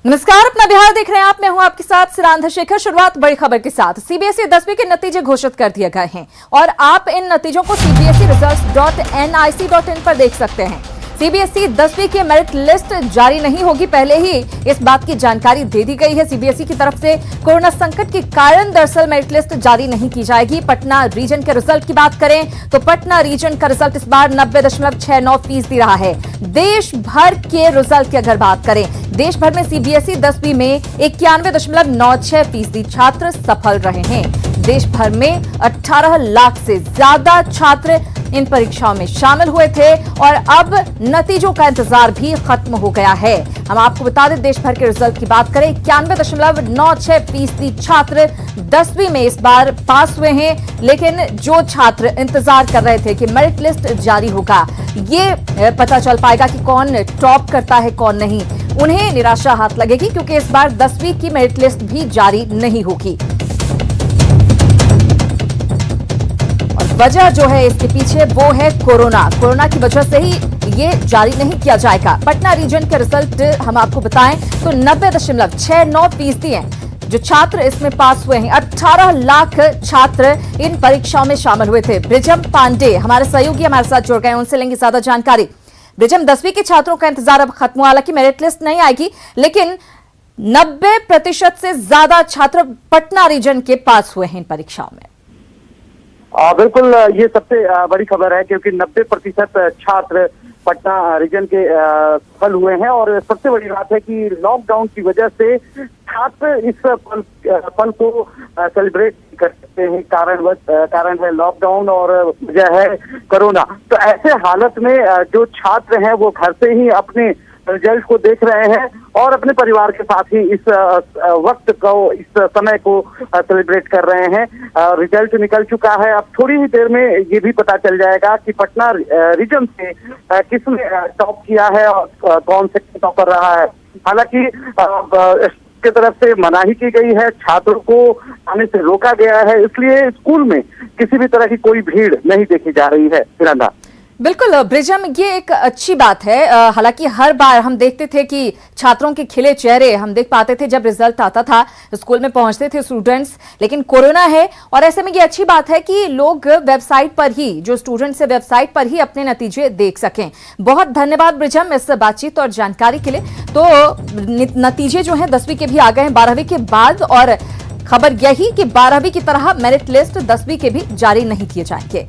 नमस्कार, अपना बिहार देख रहे हैं आप। मैं हूं आपके साथ सिरांधा शेखर। शुरुआत बड़ी खबर के साथ। सीबीएसई 10वीं के नतीजे घोषित कर दिए गए हैं और आप इन नतीजों को cbseresults.nic.in पर देख सकते हैं। सीबीएसई 10वीं की मेरिट लिस्ट जारी नहीं होगी, पहले ही इस बात की जानकारी दे दी गई है सीबीएसई की तरफ से। कोरोना संकट के कारण दरअसल मेरिट लिस्ट जारी नहीं की जाएगी। पटना रीजन के रिजल्ट की बात करें तो पटना रीजन का रिजल्ट इस बार 90.69% रहा है। देश भर के रिजल्ट की अगर बात करें, देश भर में सीबीएसई 10वीं में 91.96% छात्र सफल रहे हैं। देश भर में 18 लाख से ज्यादा छात्र इन परीक्षाओं में शामिल हुए थे और अब नतीजों का इंतजार भी खत्म हो गया है। हम आपको बता दें, देश भर के रिजल्ट की बात करें, 91.96% छात्र 10वीं में इस बार पास हुए हैं। लेकिन जो छात्र इंतजार कर रहे थे कि मेरिट लिस्ट जारी होगा, ये पता चल पाएगा कि कौन टॉप करता है कौन नहीं, उन्हें निराशा हाथ लगेगी क्योंकि इस बार 10वीं की मेरिट लिस्ट भी जारी नहीं होगी। वजह जो है इसके पीछे वो है कोरोना की वजह से ही ये जारी नहीं किया जाएगा। पटना रीजन के रिजल्ट हम आपको बताएं तो 90.69% हैं जो छात्र इसमें पास हुए हैं। 18 लाख छात्र इन परीक्षाओं में शामिल हुए थे। ब्रिजम पांडे हमारे सहयोगी हमारे साथ जुड़ गए, उनसे लेंगे ज्यादा जानकारी। ब्रिजम, 10वीं के छात्रों का इंतजार अब खत्म हुआ, हालांकि मेरिट लिस्ट नहीं आएगी, लेकिन 90% से ज्यादा छात्र पटना रीजन के पास हुए हैं इन परीक्षाओं में। बिल्कुल, ये सबसे बड़ी खबर है क्योंकि 90% छात्र पटना रीजन के सफल हुए हैं। और सबसे बड़ी बात है कि लॉकडाउन की वजह से छात्र इस पल को सेलिब्रेट कर सकते हैं। कारण है लॉकडाउन और वजह है कोरोना। तो ऐसे हालत में जो छात्र हैं वो घर से ही अपने रिजल्ट को देख रहे हैं और अपने परिवार के साथ ही इस वक्त को, इस समय को सेलिब्रेट कर रहे हैं। रिजल्ट निकल चुका है। अब थोड़ी ही देर में ये भी पता चल जाएगा कि पटना रीजन से किसने टॉप किया है और कौन से टॉपर रहा है। हालांकि की तरफ से मनाही की गई है, छात्रों को आने से रोका गया है, इसलिए स्कूल में किसी भी तरह की कोई भीड़ नहीं देखी जा रही है। तिरंगा बिल्कुल ब्रिजम, ये एक अच्छी बात है। हालांकि हर बार हम देखते थे कि छात्रों के खिले चेहरे हम देख पाते थे जब रिजल्ट आता था, स्कूल में पहुंचते थे स्टूडेंट्स, लेकिन कोरोना है और ऐसे में ये अच्छी बात है कि लोग वेबसाइट पर ही, जो स्टूडेंट्स है वेबसाइट पर ही अपने नतीजे देख सकें। बहुत धन्यवाद ब्रिजम इस बातचीत और जानकारी के लिए। तो नतीजे जो है 10वीं के भी आ गए हैं 12वीं के बाद, और खबर यही कि 12वीं की तरह मेरिट लिस्ट 10वीं के भी जारी नहीं किए जाएंगे।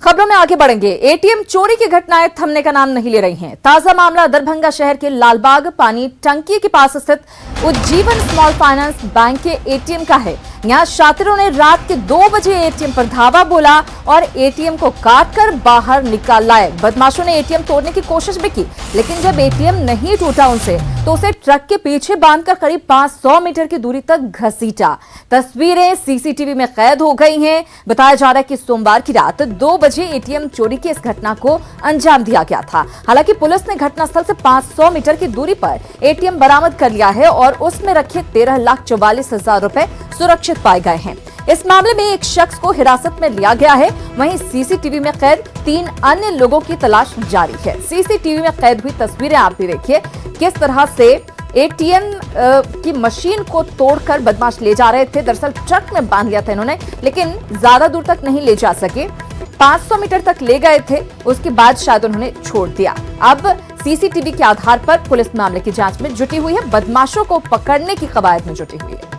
खबरों में आगे बढ़ेंगे। एटीएम चोरी की घटनाएं थमने का नाम नहीं ले रही हैं। ताजा मामला दरभंगा शहर के लालबाग पानी टंकी के पास स्थित उज्जीवन स्मॉल फाइनेंस बैंक के एटीएम का है। यहां छात्रों ने रात के 2 बजे एटीएम पर धावा बोला और एटीएम को काटकर बाहर निकाल लाए। बदमाशों ने एटीएम तोड़ने की कोशिश भी की, लेकिन जब एटीएम नहीं टूटा उनसे तो उसे ट्रक के पीछे बांधकर करीब 500 मीटर की दूरी तक घसीटा। तस्वीरें सीसीटीवी में कैद हो गई हैं। बताया जा रहा है कि सोमवार की रात 2 बजे एटीएम चोरी की इस घटना को अंजाम दिया गया था। हालांकि पुलिस ने घटनास्थल से 500 मीटर की दूरी पर एटीएम बरामद कर लिया है और उसमें रखे 13,44,000 रुपए सुरक्षित पाए गए हैं। इस मामले में एक शख्स को हिरासत में लिया गया है। वहीं सीसीटीवी में कैद 3 अन्य लोगों की तलाश जारी है। सीसीटीवी में कैद हुई तस्वीरें आप भी देखिए, किस तरह से एटीएम की मशीन को तोड़कर बदमाश ले जा रहे थे। दरअसल ट्रक में बांध लिया था इन्होंने, लेकिन ज्यादा दूर तक नहीं ले जा सके। 500 मीटर तक ले गए थे, उसके बाद शायद उन्होंने छोड़ दिया। अब सीसीटीवी के आधार पर पुलिस मामले की जांच में जुटी हुई है, बदमाशों को पकड़ने की कवायद में जुटी हुई है।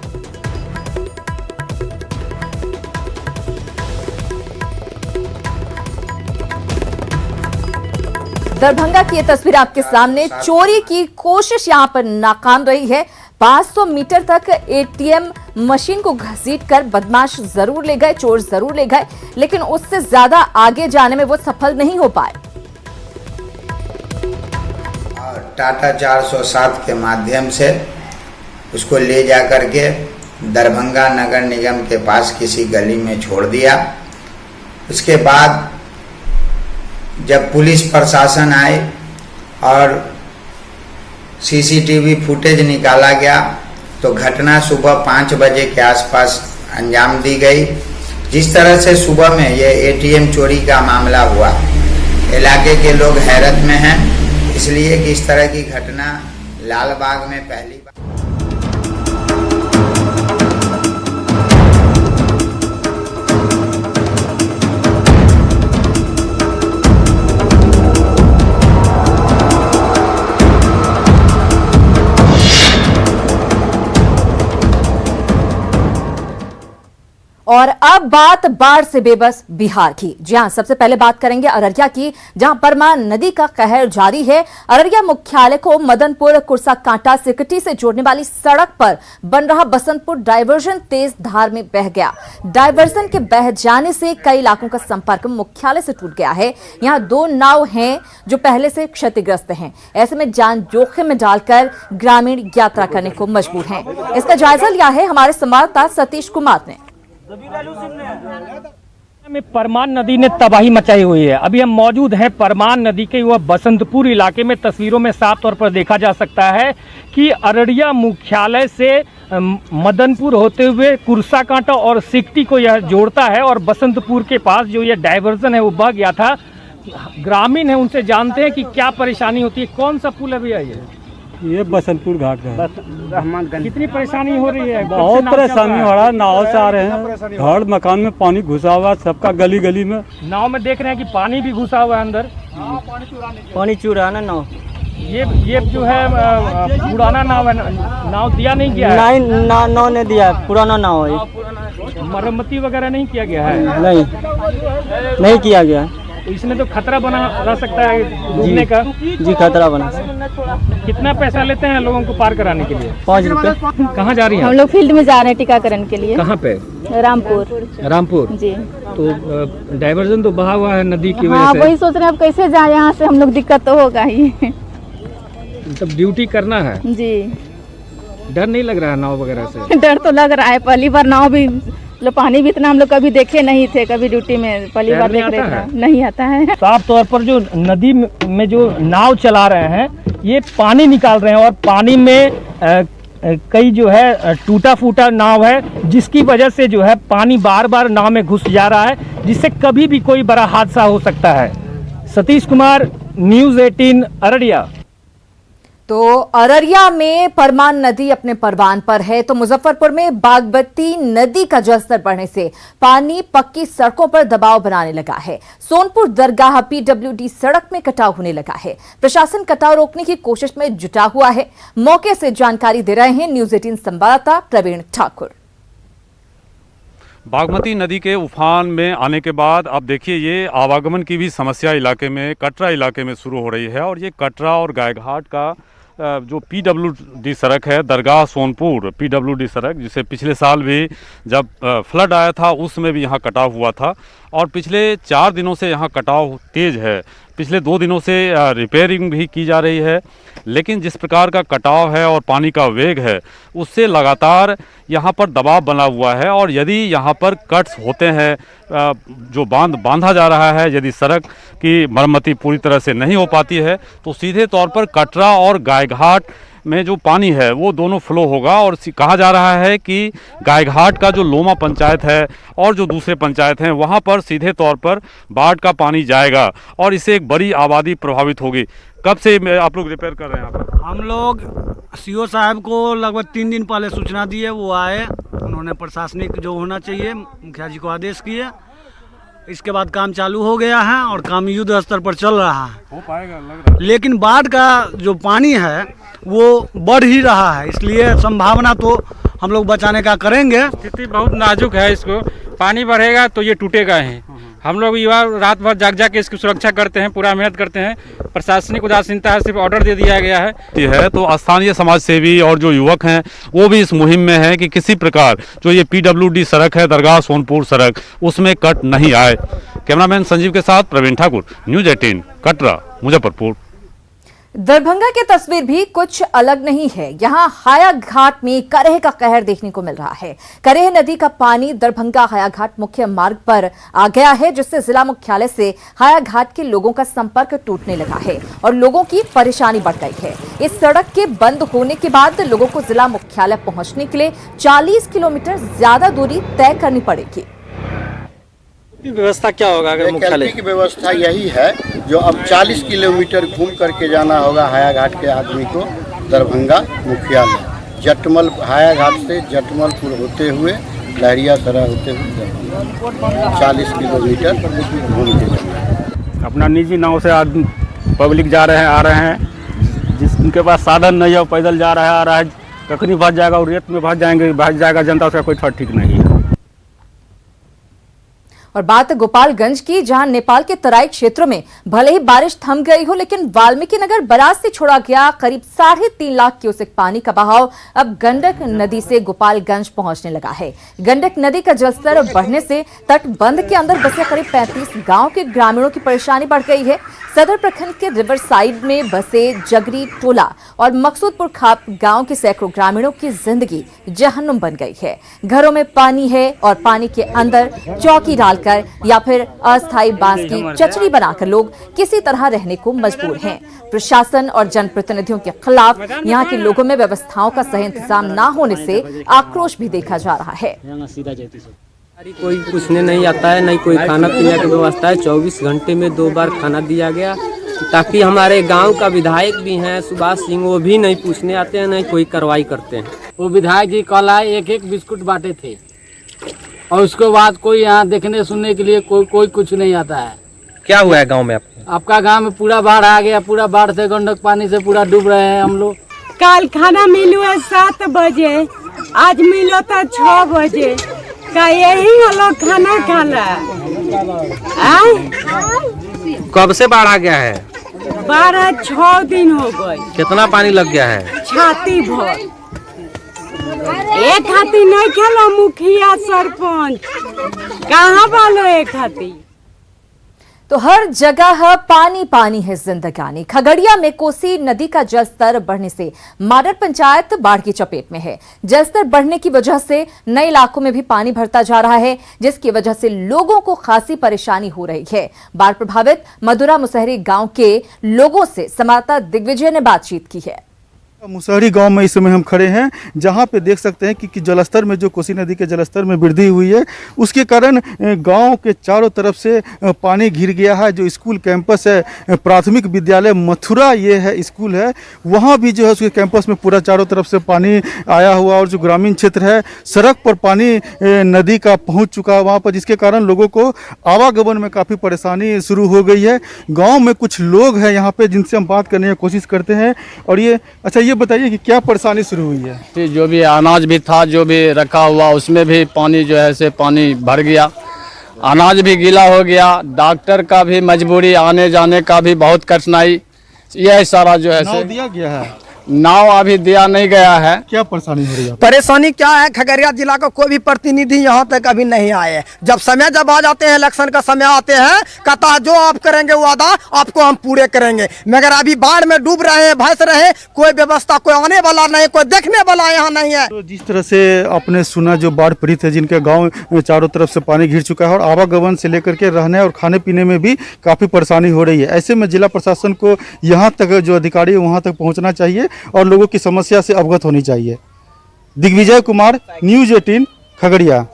दरभंगा की ये तस्वीर आपके सामने। चोरी की कोशिश यहां पर नाकाम रही है। 500 मीटर तक एटीएम मशीन को घसीटकर बदमाश जरूर ले गए, चोर जरूर ले गए, लेकिन उससे ज्यादा आगे जाने में वो सफल नहीं हो पाए। टाटा 407 के माध्यम से उसको ले जा करके दरभंगा नगर निगम के पास किसी गली में छोड़ दिया। उसके बाद जब पुलिस प्रशासन आए और सीसीटीवी फुटेज निकाला गया तो घटना सुबह 5 बजे के आसपास अंजाम दी गई। जिस तरह से सुबह में ये एटीएम चोरी का मामला हुआ, इलाके के लोग हैरत में हैं। इसलिए कि इस तरह की घटना लालबाग में पहली बार। और अब बात बाढ़ से बेबस बिहार की। जी हां, सबसे पहले बात करेंगे अररिया की, जहां परमान नदी का कहर जारी है। अररिया मुख्यालय को मदनपुर कुर्सा कांटा सिकटी से जोड़ने वाली सड़क पर बन रहा बसंतपुर डायवर्जन तेज धार में बह गया। डायवर्जन के बह जाने से कई इलाकों का संपर्क मुख्यालय से टूट गया है। यहां 2 नाव हैं जो पहले से क्षतिग्रस्त हैं। ऐसे में जान जोखिम में डालकर ग्रामीण यात्रा करने को मजबूर हैं। इसका जायजा लिया है हमारे संवाददाता सतीश कुमार ने। में परमान नदी ने तबाही मचाई हुई है। अभी हम मौजूद हैं परमान नदी के वह बसंतपुर इलाके में। तस्वीरों में साफ तौर पर देखा जा सकता है कि अररिया मुख्यालय से मदनपुर होते हुए कुर्सा कांटा और सिकटी को यह जोड़ता है और बसंतपुर के पास जो यह डायवर्जन है वो बह गया था। ग्रामीण है, उनसे जानते हैं कि क्या परेशानी होती है। कौन सा पुल है भैया ये बसंतपुर घाट है। कितनी परेशानी हो रही है? बहुत परेशानी हो रहा है। नाव से आ रहे हैं, घर मकान में पानी घुसा हुआ है, सबका गली गली में। नाव में देख रहे हैं कि पानी भी घुसा हुआ है अंदर। पानी चुराना नाव, ये जो है पुराना नाव है। नाव दिया नहीं गया है? नाव ने दिया, पुराना नाव है। मरम्मती वगैरह नहीं किया गया है? नहीं किया गया। तो इसमें तो खतरा बना रह सकता है डूबने का। जी खतरा बना। कितना पैसा लेते हैं लोगों को पार कराने के लिए? 5 रुपए। कहाँ जा रही हैं? हम लोग फील्ड में जा रहे हैं टीकाकरण के लिए। कहाँ पे? रामपुर जी। तो डायवर्जन तो बहा हुआ है नदी की वजह हाँ, से। वही सोच रहे हैं अब कैसे जाए यहाँ से। हम लोग दिक्कत तो होगा ही। तब ड्यूटी करना है जी। डर नहीं लग रहा है नाव वगैरह से? डर तो लग रहा है। पहली बार नाव भी, मतलब पानी भी इतना हम लोग कभी देखे नहीं थे। कभी ड्यूटी में पहली बार देख रहे थे। नहीं आता है। साफ तौर पर जो नदी में जो नाव चला रहे हैं ये पानी निकाल रहे हैं और पानी में कई जो है टूटा फूटा नाव है, जिसकी वजह से जो है पानी बार बार नाव में घुस जा रहा है, जिससे कभी भी कोई बड़ा हादसा हो सकता है। सतीश कुमार, न्यूज़ 18 अररिया। तो अररिया में परमान नदी अपने परवान पर है, तो मुजफ्फरपुर में बागमती नदी का जलस्तर बढ़ने से पानी पक्की सड़कों पर दबाव बनाने लगा है। सोनपुर दरगाह पीडब्ल्यूडी सड़क में कटाव होने लगा है। प्रशासन कटाव रोकने की कोशिश में जुटा हुआ है। मौके से जानकारी दे रहे हैं न्यूज़ 18 संवाददाता प्रवीण ठाकुर। बागमती नदी के उफान में आने के बाद अब देखिए ये आवागमन की भी समस्या इलाके में, कटरा इलाके में शुरू हो रही है। और ये कटरा और गायघाट का जो पीडब्ल्यूडी सड़क है, दरगाह सोनपुर पीडब्ल्यूडी सड़क, जिसे पिछले साल भी जब फ्लड आया था उसमें भी यहाँ कटाव हुआ था और पिछले 4 दिनों से यहाँ कटाव तेज़ है। पिछले 2 दिनों से रिपेयरिंग भी की जा रही है, लेकिन जिस प्रकार का कटाव है और पानी का वेग है उससे लगातार यहाँ पर दबाव बना हुआ है। और यदि यहाँ पर कट्स होते हैं, जो बांधा जा रहा है, यदि सड़क की मरम्मती पूरी तरह से नहीं हो पाती है तो सीधे तौर पर कटरा और गायघाट में जो पानी है वो दोनों फ्लो होगा। और कहा जा रहा है कि गायघाट का जो लोमा पंचायत है और जो दूसरे पंचायत हैं वहाँ पर सीधे तौर पर बाढ़ का पानी जाएगा और इससे एक बड़ी आबादी प्रभावित होगी। कब से आप लोग रिपेयर कर रहे हैं यहाँ पर? हम लोग सीओ साहब को लगभग 3 दिन पहले सूचना दिए, वो आए, उन्होंने प्रशासनिक जो होना चाहिए मुखिया जी को आदेश किए। इसके बाद काम चालू हो गया है और काम युद्ध स्तर पर चल रहा है। हो पाएगा लग रहा है। लेकिन बाढ़ का जो पानी है वो बढ़ ही रहा है, इसलिए संभावना तो हम लोग बचाने का करेंगे। स्थिति बहुत नाजुक है। इसको पानी बढ़ेगा तो ये टूटेगा ही। हम लोग युवा रात भर जाग के इसकी सुरक्षा करते हैं, पूरा मेहनत करते हैं। प्रशासनिक उदासीनता है, सिर्फ ऑर्डर दे दिया गया है। तो स्थानीय समाज सेवी और जो युवक हैं वो भी इस मुहिम में हैं कि किसी प्रकार जो ये पीडब्ल्यूडी सड़क है, दरगाह सोनपुर सड़क, उसमें कट नहीं आए। कैमरामैन संजीव के साथ प्रवीण ठाकुर, न्यूज़ 18 कटरा, मुजफ्फरपुर। दरभंगा की तस्वीर भी कुछ अलग नहीं है। यहाँ हाया घाट में करेह का कहर देखने को मिल रहा है। करेह नदी का पानी दरभंगा हाया घाट मुख्य मार्ग पर आ गया है, जिससे जिला मुख्यालय से हाया घाट के लोगों का संपर्क टूटने लगा है और लोगों की परेशानी बढ़ गई है। इस सड़क के बंद होने के बाद लोगों को जिला मुख्यालय पहुंचने के लिए 40 किलोमीटर ज्यादा दूरी तय करनी पड़ेगी। वैकल्पिक व्यवस्था क्या होगा अगर मुख्यालय? वैकल्पिक व्यवस्था यही है जो अब 40 किलोमीटर घूम करके जाना होगा हायाघाट के आदमी को दरभंगा मुख्यालय, जटमल हायाघाट से जटमलपुर होते हुए लहरिया सराय होते हुए 40 किलोमीटर घूम के जाना। अपना निजी नाव से आदमी पब्लिक जा रहे हैं आ रहे हैं, जिसके पास साधन नहीं है वो पैदल जा रहा है आ रहा है, कखनी फंस जाएगा और रेत में फंस जाएगा जनता, उसका कोई ठीक नहीं है। और बात गोपालगंज की, जहां नेपाल के तराई क्षेत्रों में भले ही बारिश थम गई हो, लेकिन वाल्मीकि नगर बराज से छोड़ा गया करीब 3.5 लाख क्यूसेक पानी का बहाव अब गंडक नदी से गोपालगंज पहुंचने लगा है। गंडक नदी का जलस्तर बढ़ने से तटबंध के अंदर बसे करीब 35 गांव के ग्रामीणों की परेशानी बढ़ गई है। सदर प्रखंड के रिवर साइड में बसे जगरी टोला और मकसूदपुर खाप गांव के सैकड़ों ग्रामीणों की जिंदगी जहन्नुम बन गई है। घरों में पानी है और पानी के अंदर चौकी डालकर या फिर अस्थायी बांस की चचरी बनाकर लोग किसी तरह रहने को मजबूर हैं। प्रशासन और जनप्रतिनिधियों के खिलाफ यहां के लोगों में व्यवस्थाओं का सही इंतजाम न होने से आक्रोश भी देखा जा रहा है। कोई पूछने नहीं आता है, नहीं कोई खाना पीने की व्यवस्था है। 24 घंटे में 2 बार खाना दिया गया, ताकि हमारे गांव का विधायक भी हैं सुभाष सिंह, वो भी नहीं पूछने आते हैं, नहीं कोई कार्रवाई करते हैं। वो विधायक जी कल आए, एक बिस्कुट बांटे थे और उसके बाद कोई यहाँ देखने सुनने के लिए कोई कुछ नहीं आता है। क्या हुआ है गांव में आपका गांव में पूरा बाढ़ आ गया, पूरा बाढ़ से गंडक पानी से पूरा डूब रहे हैं हम लोग। कल खाना मिलो है 7 बजे, आज मिलो था 6 बजे का, यही हम लोग खाना खाना। कब से बाढ़ आ गया है? 6 दिन हो गए। कितना पानी लग गया है? छाती भर। एक हाथी नहीं खेलो, मुखिया सरपंच कहाँ वालो एक हाथी। तो हर जगह पानी पानी है जिंदगानी। खगड़िया में कोसी नदी का जलस्तर बढ़ने से माडर पंचायत बाढ़ की चपेट में है। जलस्तर बढ़ने की वजह से नए इलाकों में भी पानी भरता जा रहा है, जिसकी वजह से लोगों को खासी परेशानी हो रही है। बाढ़ प्रभावित मधुरा मुसहरी गांव के लोगों से संवाददाता दिग्विजय ने बातचीत की है। मुसहरी गांव में इस समय हम खड़े हैं, जहां पे देख सकते हैं कि जलस्तर में जो कोसी नदी के जलस्तर में वृद्धि हुई है, उसके कारण गांव के चारों तरफ से पानी घिर गया है। जो स्कूल कैंपस है, प्राथमिक विद्यालय मथुरा ये है स्कूल है, वहां भी जो है उसके कैंपस में पूरा चारों तरफ से पानी आया हुआ। और जो ग्रामीण क्षेत्र है, सड़क पर पानी नदी का पहुँच चुका है वहाँ पर, जिसके कारण लोगों को आवागमन में काफ़ी परेशानी शुरू हो गई है। गाँव में कुछ लोग हैं यहाँ पे जिनसे हम बात करने की कोशिश करते हैं। और ये बताइए कि क्या परेशानी शुरू हुई है? जो भी अनाज भी था, जो भी रखा हुआ, उसमें भी पानी जो है से पानी भर गया, अनाज भी गीला हो गया। डॉक्टर का भी मजबूरी, आने जाने का भी बहुत कठिनाई। यह सारा जो है नाव दिया गया है, नाव अभी दिया नहीं गया है। क्या परेशानी हो रही है? परेशानी क्या है, खगड़िया जिला का कोई भी प्रतिनिधि यहाँ तक अभी नहीं आए। जब आ जाते हैं, इलेक्शन का समय आते हैं, कहता है जो आप करेंगे वादा आपको हम पूरे करेंगे, मगर अभी बाढ़ में डूब रहे हैं, भस रहे, कोई व्यवस्था, कोई आने वाला नहीं, कोई देखने वाला यहाँ नहीं है। तो जिस तरह से आपने सुना, जो बाढ़ पीड़ित है, जिनके गाँव चारों तरफ से पानी घिर चुका है और आवागमन से लेकर के रहने और खाने पीने में भी काफ़ी परेशानी हो रही है। ऐसे में जिला प्रशासन को यहाँ तक जो अधिकारी है वहाँ तक पहुँचना चाहिए और लोगों की समस्या से अवगत होनी चाहिए। दिग्विजय कुमार, न्यूज़ 18 खगड़िया।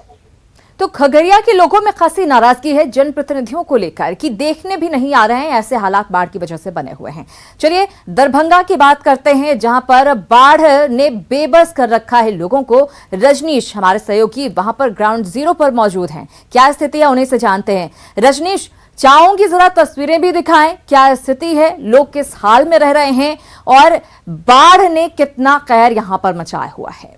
तो खगड़िया के लोगों में खासी नाराजगी है जनप्रतिनिधियों को लेकर कि देखने भी नहीं आ रहे हैं। ऐसे हालात बाढ़ की वजह से बने हुए हैं। चलिए दरभंगा की बात करते हैं, जहां पर बाढ़ ने बेबस कर रखा है लोगों को। रजनीश हमारे सहयोगी वहां पर ग्राउंड जीरो पर मौजूद हैं। क्या स्थिति है उन्हीं से जानते हैं। रजनीश, चाहूंगी जरा तस्वीरें भी दिखाएं, क्या स्थिति है, लोग किस हाल में रह रहे हैं और बाढ़ ने कितना कहर यहां पर मचाया हुआ है।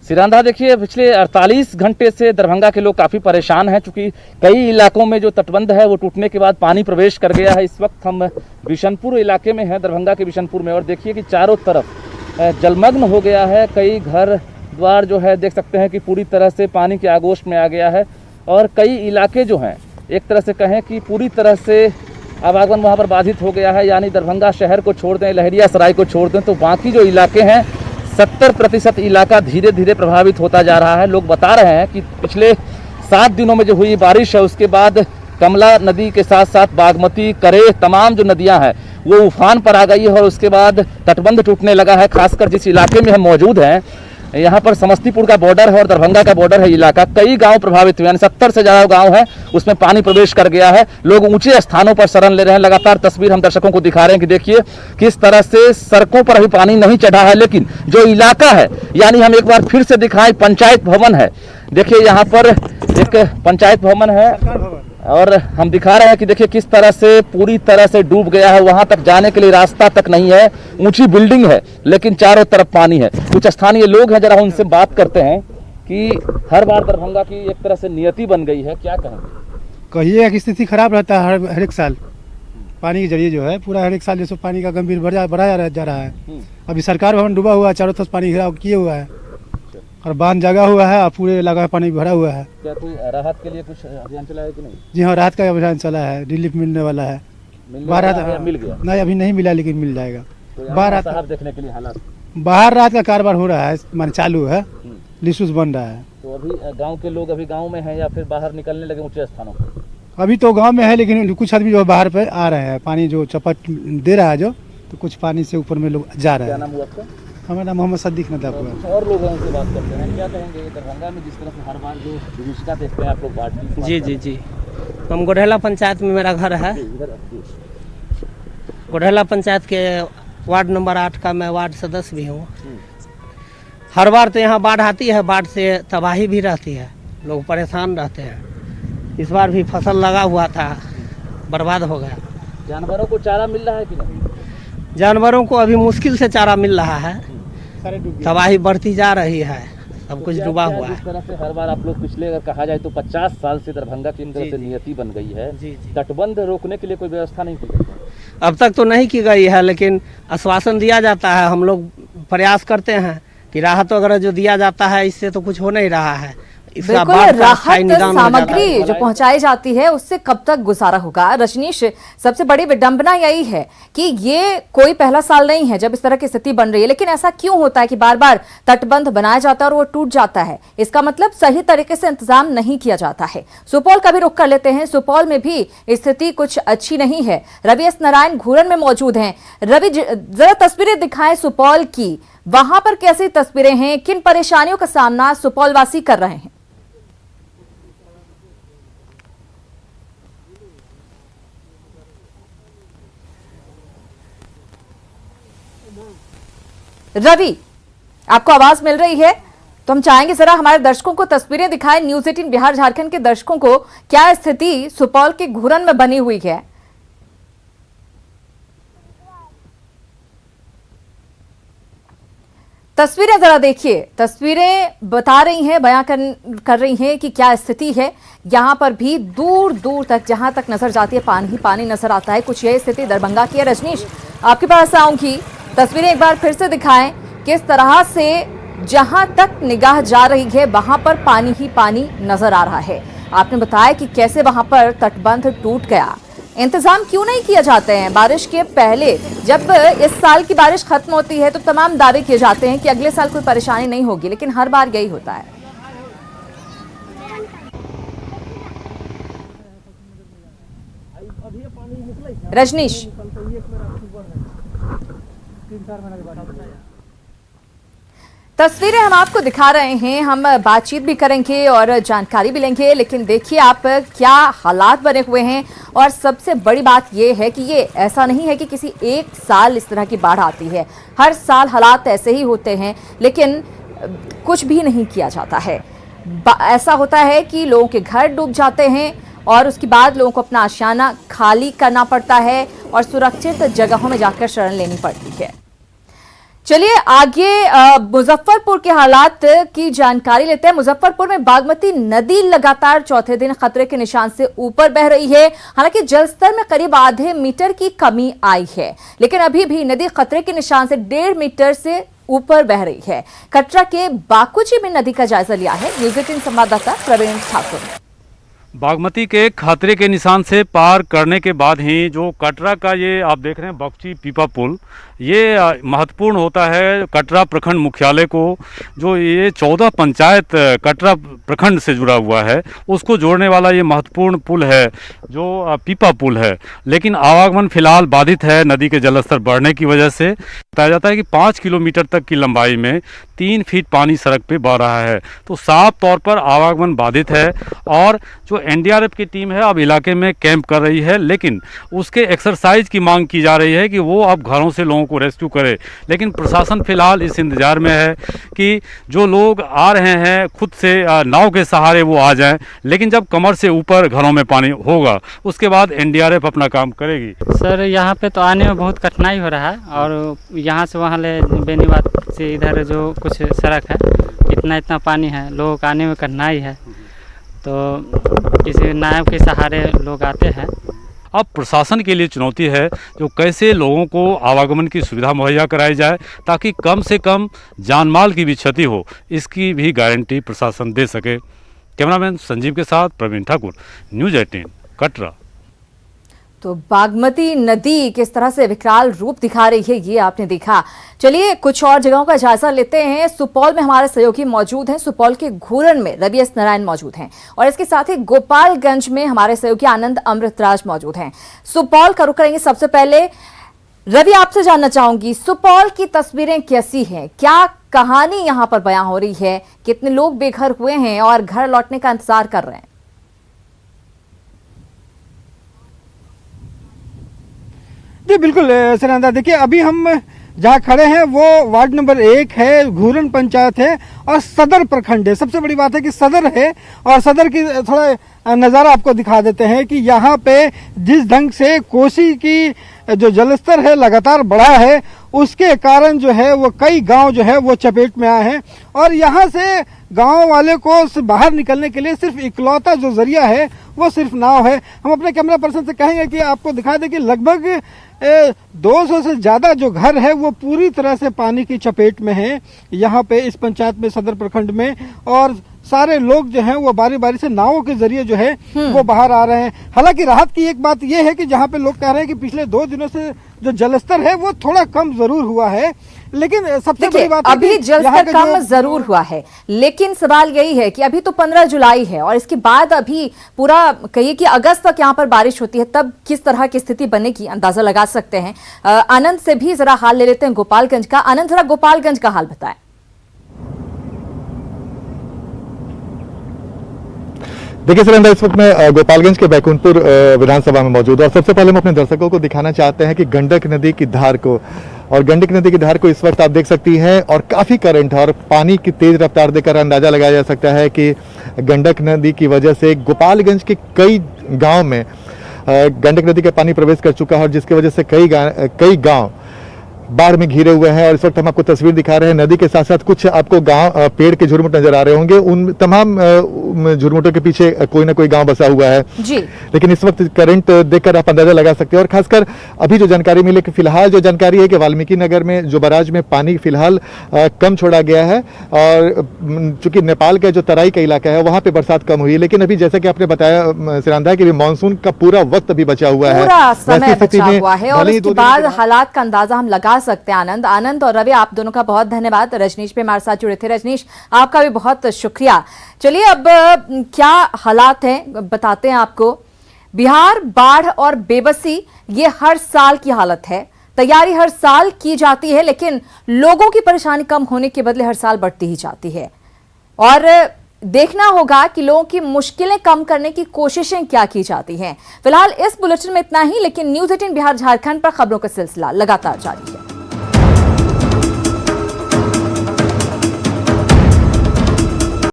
सिरांधा, देखिए पिछले 48 घंटे से दरभंगा के लोग काफ़ी परेशान हैं, चूँकि कई इलाकों में जो तटबंध है वो टूटने के बाद पानी प्रवेश कर गया है। इस वक्त हम बिशनपुर इलाके में हैं, दरभंगा के बिशनपुर में, और देखिए कि चारों तरफ जलमग्न हो गया है। कई घर द्वार जो है देख सकते हैं कि पूरी तरह से पानी के आगोश में आ गया है और कई इलाके जो हैं एक तरह से कहें कि पूरी तरह से आवागमन वहाँ पर बाधित हो गया है। यानी दरभंगा शहर को छोड़ दें, लहरिया सराय को छोड़ दें, तो बाकी जो इलाके हैं 70% इलाका धीरे धीरे प्रभावित होता जा रहा है। लोग बता रहे हैं कि पिछले 7 दिनों में जो हुई बारिश है उसके बाद कमला नदी के साथ साथ बागमती, करेह, तमाम जो नदियां हैं वो उफान पर आ गई है और उसके बाद तटबंध टूटने लगा है। खासकर जिस इलाके में हम मौजूद हैं यहाँ पर समस्तीपुर का बॉर्डर है और दरभंगा का बॉर्डर है इलाका। कई गांव प्रभावित हुए, यानी 70 से ज़्यादा गांव है उसमें पानी प्रवेश कर गया है। लोग ऊंचे स्थानों पर शरण ले रहे हैं। लगातार तस्वीर हम दर्शकों को दिखा रहे हैं कि देखिए किस तरह से सड़कों पर अभी पानी नहीं चढ़ा है, लेकिन जो इलाका है, यानी हम एक बार फिर से दिखाएं, पंचायत भवन है। देखिए यहाँ पर एक पंचायत भवन है और हम दिखा रहे हैं कि देखिए किस तरह से पूरी तरह से डूब गया है। वहां तक जाने के लिए रास्ता तक नहीं है। ऊंची बिल्डिंग है लेकिन चारों तरफ पानी है। कुछ स्थानीय लोग हैं, जरा उनसे बात करते हैं कि हर बार दरभंगा की एक तरह से नियति बन गई है, क्या कहेंगे? कहिए कि स्थिति खराब रहता है हर एक साल। पानी के जरिए जो है पूरा हर एक साल जैसे पानी का गंभीर बढ़ाया जा रहा है। अभी सरकार भवन डूबा हुआ है, चारों तरफ पानी घिराव किए हुआ है और बांध जगा हुआ है और पूरे इलाका में पानी भरा हुआ है। क्या कोई राहत के लिए कुछ अभियान चला है कि नहीं? जी हाँ, राहत का अभियान चला है, रिलीफ मिलने वाला है। बाहर मिल गया? नहीं, अभी नहीं मिला लेकिन मिल जाएगा। बाहर साहब देखने के लिए हालात, बाहर रात का कारोबार हो रहा है, माने चालू है, लिसूस बन रहा है। तो अभी गांव के लोग अभी गांव में हैं या फिर बाहर निकलने लगे ऊंचे स्थानों पर? अभी तो गांव में है लेकिन कुछ आदमी जो बाहर पे आ रहे हैं, पानी जो चपट दे रहा है जो, तो कुछ पानी से ऊपर में लोग जा रहे हैं। क्या नाम हुआ आपका? हमारा नाम मोहम्मद सद्दीक नदाफ हुआ। कुछ और लोग हैं उनसे बात करते हैं, क्या कहेंगे दरभंगा में जिस तरह से हर बार जो विभिषिका देखते हैं आप लोग बाढ़ की? जी जी जी, हम गोढ़ेला पंचायत में मेरा घर है। गोढ़ेला पंचायत के वार्ड नंबर 8 का मैं वार्ड सदस्य भी हूँ। हर बार तो यहाँ बाढ़ आती है, बाढ़ से तबाही भी रहती है, लोग परेशान रहते हैं। इस बार भी फसल लगा हुआ था, बर्बाद हो गया। जानवरों को चारा मिल रहा है कि नहीं? जानवरों को अभी मुश्किल से चारा मिल रहा है, तबाही बढ़ती जा रही है, सब कुछ डूबा हुआ है। जिस तरह से हर बार आप लोग पिछले अगर कहा जाए तो 50 साल से दरभंगा की तरह से नियति बन गई है, तटबंध रोकने के लिए कोई व्यवस्था नहीं की गई? अब तक तो नहीं की गई है, लेकिन आश्वासन दिया जाता है। हम लोग प्रयास करते हैं कि राहत वगैरह जो दिया जाता है इससे तो कुछ हो नहीं रहा है। बिल्कुल, राहत सामग्री जो पहुंचाई जाती है उससे कब तक गुजारा होगा? रजनीश, सबसे बड़ी विडंबना यही है कि ये कोई पहला साल नहीं है जब इस तरह की स्थिति बन रही है, लेकिन ऐसा क्यों होता है कि बार बार तटबंध बनाया जाता है और वो टूट जाता है? इसका मतलब सही तरीके से इंतजाम नहीं किया जाता है। सुपौल का भी रुख कर लेते हैं। सुपौल में भी स्थिति कुछ अच्छी नहीं है। रवि एस नारायण घूरन में मौजूद हैं। रवि, जरा तस्वीरें दिखाएं सुपौल की, वहां पर कैसी तस्वीरें हैं, किन परेशानियों का सामना सुपौल वासी कर रहे हैं? रवि, आपको आवाज मिल रही है? तो हम चाहेंगे जरा हमारे दर्शकों को तस्वीरें दिखाएं। न्यूज़ 18 बिहार झारखंड के दर्शकों को क्या स्थिति सुपौल के घूरन में बनी हुई है। तस्वीरें जरा देखिए, तस्वीरें बता रही हैं, बयां कर रही हैं कि क्या स्थिति है। यहां पर भी दूर दूर तक जहां तक नजर जाती है पानी ही पानी नजर आता है। कुछ यही स्थिति दरभंगा की है। रजनीश, आपके पास आऊंगी, तस्वीरें एक बार फिर से दिखाएं किस तरह से जहां तक निगाह जा रही है वहां पर पानी ही पानी नजर आ रहा है। आपने बताया कि कैसे वहां पर तटबंध टूट गया। इंतजाम क्यों नहीं किए जाते हैं? बारिश के पहले जब इस साल की बारिश खत्म होती है तो तमाम दावे किए जाते हैं कि अगले साल कोई परेशानी नहीं होगी, लेकिन हर बार यही होता है। रजनीश, तस्वीरें हम आपको दिखा रहे हैं, हम बातचीत भी करेंगे और जानकारी भी लेंगे, लेकिन देखिए आप क्या हालात बने हुए हैं। और सबसे बड़ी बात यह है कि ये ऐसा नहीं है कि किसी एक साल इस तरह की बाढ़ आती है, हर साल हालात ऐसे ही होते हैं, लेकिन कुछ भी नहीं किया जाता है। ऐसा होता है कि लोगों के घर डूब जाते हैं और उसके बाद लोगों को अपना आशियाना खाली करना पड़ता है और सुरक्षित जगहों में जाकर शरण लेनी पड़ती है। चलिए आगे मुजफ्फरपुर के हालात की जानकारी लेते हैं। मुजफ्फरपुर में बागमती नदी लगातार चौथे दिन खतरे के निशान से ऊपर बह रही है। हालांकि जलस्तर में करीब आधे मीटर की कमी आई है, लेकिन अभी भी नदी खतरे के निशान से 1.5 मीटर से ऊपर बह रही है। कटरा के बाकुची में नदी का जायजा लिया है न्यूज़ 18 संवाददाता प्रवीण ठाकुर ने। बागमती के खतरे के निशान से पार करने के बाद ही जो कटरा का ये आप देख रहे हैं बक्ची पीपा पुल, ये महत्वपूर्ण होता है कटरा प्रखंड मुख्यालय को। जो ये 14 पंचायत कटरा प्रखंड से जुड़ा हुआ है, उसको जोड़ने वाला ये महत्वपूर्ण पुल है जो पीपा पुल है। लेकिन आवागमन फिलहाल बाधित है नदी के जलस्तर बढ़ने की वजह से। बताया जाता है कि 5 किलोमीटर तक की लंबाई में 3 फीट पानी सड़क पे बह रहा है, तो साफ तौर पर आवागमन बाधित है। और जो एनडीआरएफ की टीम है अब इलाके में कैंप कर रही है, लेकिन उसके एक्सरसाइज की मांग की जा रही है कि वो अब घरों से लोगों को रेस्क्यू करे। लेकिन प्रशासन फिलहाल इस इंतजार में है कि जो लोग आ रहे हैं खुद से नाव के सहारे वो आ जाएं, लेकिन जब कमर से ऊपर घरों में पानी होगा उसके बाद एनडीआरएफ अपना काम करेगी। सर यहाँ पे तो आने में बहुत कठिनाई हो रहा है, और यहाँ से वहाँ ले बेनीबाद से इधर जो कुछ सड़क है इतना पानी है, लोगों को आने में कठिनाई है, तो किसी नाव के सहारे लोग आते हैं। अब प्रशासन के लिए चुनौती है जो कैसे लोगों को आवागमन की सुविधा मुहैया कराई जाए ताकि कम से कम जानमाल की भी क्षति हो, इसकी भी गारंटी प्रशासन दे सके। कैमरामैन संजीव के साथ प्रवीण ठाकुर, न्यूज़ 18 कटरा। तो बागमती नदी किस तरह से विकराल रूप दिखा रही है ये आपने देखा। चलिए कुछ और जगहों का जायजा लेते हैं। सुपौल में हमारे सहयोगी मौजूद हैं। सुपौल के घूरन में रवि एस नारायण मौजूद हैं और इसके साथ ही गोपालगंज में हमारे सहयोगी आनंद अमृतराज मौजूद हैं। सुपौल का रुख करेंगे। सबसे पहले रवि आपसे जानना चाहूंगी, सुपौल की तस्वीरें कैसी हैं, क्या कहानी यहाँ पर बयां हो रही है, कितने लोग बेघर हुए हैं और घर लौटने का इंतजार कर रहे हैं? जी बिल्कुल सनंदा, देखिए अभी हम जहाँ खड़े हैं वो वार्ड नंबर 1 है, घूरन पंचायत है और सदर प्रखंड है। सबसे बड़ी बात है कि सदर है और सदर की थोड़ा नज़ारा आपको दिखा देते हैं कि यहाँ पे जिस ढंग से कोसी की जो जलस्तर है लगातार बढ़ा है, उसके कारण जो है वो कई गांव जो है वो चपेट में आए हैं और यहाँ से गांव वाले को बाहर निकलने के लिए सिर्फ इकलौता जो जरिया है वो सिर्फ नाव है। हम अपने कैमरा पर्सन से कहेंगे कि आपको दिखा दें कि लगभग 200 से ज़्यादा जो घर है वो पूरी तरह से पानी की चपेट में है यहाँ पे इस पंचायत में, सदर प्रखंड में। और सारे लोग जो हैं वो बारी बारी से नावों के जरिए जो है वो बाहर आ रहे हैं। हालांकि राहत की एक बात ये है कि जहाँ पे लोग कह रहे हैं कि पिछले 2 दिनों से जो जलस्तर है वो थोड़ा कम जरूर हुआ है, लेकिन सबसे बड़ी बात अभी जलस्तर कम जरूर हुआ है, लेकिन सवाल यही है कि अभी तो 15 जुलाई है और इसके बाद अभी पूरा कहिए कि अगस्त तक यहाँ पर बारिश होती है, तब किस तरह की स्थिति बनेगी अंदाजा लगा सकते हैं। आनंद से भी जरा हाल ले लेते हैं गोपालगंज का। आनंद, जरा गोपालगंज का हाल बताएं। देखिए सर, इस वक्त मैं गोपालगंज के बैकुंठपुर विधानसभा में मौजूद हूं और सबसे पहले हम अपने दर्शकों को दिखाना चाहते हैं कि गंडक नदी की धार को, और गंडक नदी की धार को इस वक्त आप देख सकती हैं और काफ़ी करंट है और पानी की तेज रफ्तार देखकर अंदाजा लगाया जा सकता है कि गंडक नदी की वजह से गोपालगंज के कई गाँव में गंडक नदी का पानी प्रवेश कर चुका है और जिसकी वजह से कई गाँव बाढ़ में घिरे हुए हैं। और इस वक्त हम आपको तस्वीर दिखा रहे हैं, नदी के साथ साथ कुछ आपको गांव पेड़ के झुरमुट नजर आ रहे होंगे, उन तमाम झुरमुटों के पीछे कोई ना कोई गांव बसा हुआ है जी। लेकिन इस वक्त करंट देखकर आप अंदाजा लगा सकते हैं। और खासकर अभी जो जानकारी मिली कि फिलहाल जो जानकारी है कि वाल्मीकि नगर में जो बराज में पानी फिलहाल कम छोड़ा गया है और चूंकि नेपाल का जो तराई का इलाका है वहां पे बरसात कम हुई है, लेकिन अभी जैसा कि आपने बताया सिरांदा कि मानसून का पूरा वक्त अभी बचा हुआ है, समय बचा हुआ है और उसके बाद हालात का अंदाजा हम लगा सकते हैं। आनंद और रवि, आप दोनों का बहुत धन्यवाद। रजनीश पे हमारे साथ जुड़े थे। रजनीश, आपका भी बहुत शुक्रिया। चलिए अब क्या हालात हैं बताते हैं आपको। बिहार बाढ़ और बेबसी ये हर साल की हालत है। तैयारी हर साल की जाती है लेकिन लोगों की परेशानी कम होने के बदले हर साल बढ़ती ही जाती है और देखना होगा कि लोगों की मुश्किलें कम करने की कोशिशें क्या की जाती हैं। फिलहाल इस बुलेटिन में इतना ही, लेकिन न्यूज़ 18 बिहार झारखंड पर खबरों का सिलसिला लगातार जारी है।